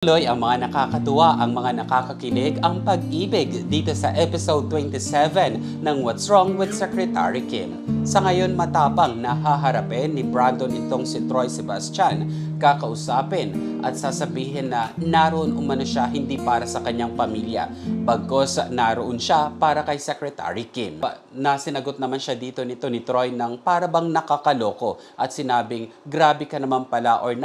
Tuloy ang mga nakakatuwa, ang mga nakakakilig, ang pag-ibig dito sa episode 27 ng What's Wrong with Secretary Kim. Sa ngayon matapang na haharapin ni Brandon itong si Troy Sebastian, kakausapin at sasabihin na naroon umano siya hindi para sa kanyang pamilya, bagkos naroon siya para kay Secretary Kim. Nasinagot naman siya dito nito ni Troy ng para bang nakakaloko at sinabing grabe ka naman pala or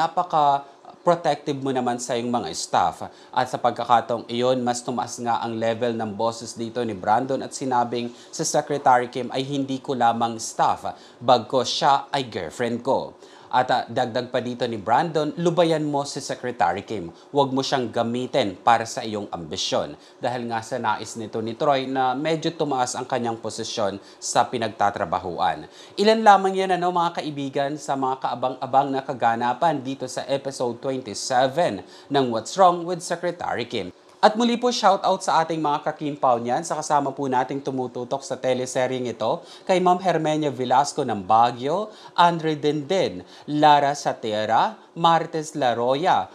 protective mo naman sa iyong mga staff. At sa pagkakataong iyon, mas tumaas nga ang level ng boses dito ni Brandon at sinabing sa Secretary Kim ay hindi ko lamang staff, bagkos siya ay girlfriend ko. At dagdag pa dito ni Brandon, lubayan mo si Secretary Kim. Huwag mo siyang gamitin para sa iyong ambisyon. Dahil nga sa nais nito ni Troy na medyo tumaas ang kanyang posisyon sa pinagtatrabahuan. Ilan lamang yan mga kaibigan sa mga kaabang-abang na kaganapan dito sa episode 27 ng What's Wrong with Secretary Kim. At muli po shoutout sa ating mga kakimpaw niyan sa kasama po nating tumututok sa teleseryeng ito kay Ma'am Hermenia Velasco ng Baguio, Andre Denden, Lara Satera, Martes Laroya,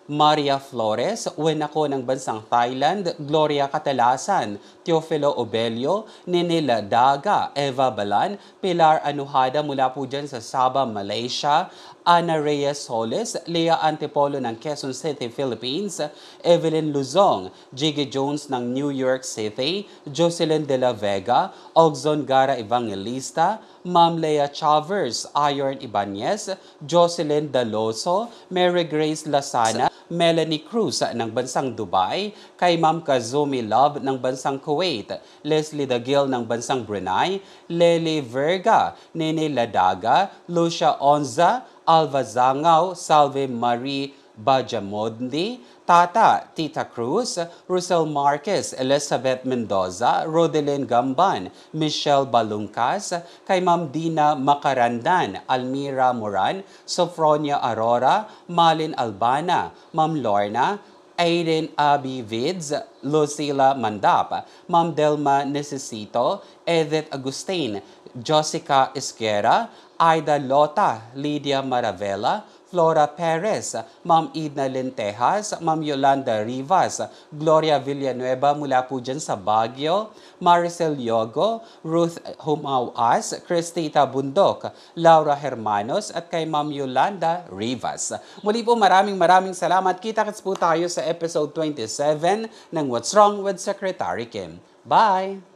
Maria Flores, Wenako ng bansang Thailand, Gloria Catalasan, Teofilo Obelio, Ninila Daga, Eva Balan, Pilar Anuhada mula po dyan sa Sabah, Malaysia, Ana Reyes Soles, Lea Antipolo ng Quezon City, Philippines, Evelyn Luzong, Jiggy Jones ng New York City, Jocelyn De La Vega, Ogzon Gara Evangelista, Ma'am Lea Chavers, Iron Ibanez, Jocelyn Daloso, Mary Grace Lasana, Melanie Cruz ng bansang Dubai, kay Ma'am Kazumi Love ng bansang Kuwait, Leslie Dagil ng bansang Brunei, Lely Verga, Nene Ladaga, Lucia Onza, Alva Zangaw, Salve Marie Bajamondi, Tata, Tita Cruz, Russell Marquez, Elizabeth Mendoza, Rodelyn Gamban, Michelle Balungkas, kay Ma'am Dina Makarandan, Almira Moran, Sofronia Aurora, Malin Albana, Ma'am Lorna, Aiden Abby Vids, Lucila Mandap, Ma'am Delma Necesito, Edith Agustin, Jessica Esquera, Aida Lota, Lydia Maravela, Flora Perez, Ma'am Edna Lentejas, Ma'am Yolanda Rivas, Gloria Villanueva mula po dyan sa Baguio, Maricel Yogo, Ruth Humawas, Cristita Bundok, Laura Hermanos at kay Ma'am Yolanda Rivas. Muli po maraming salamat. Kita-kits po tayo sa episode 27 ng What's Wrong with Secretary Kim. Bye!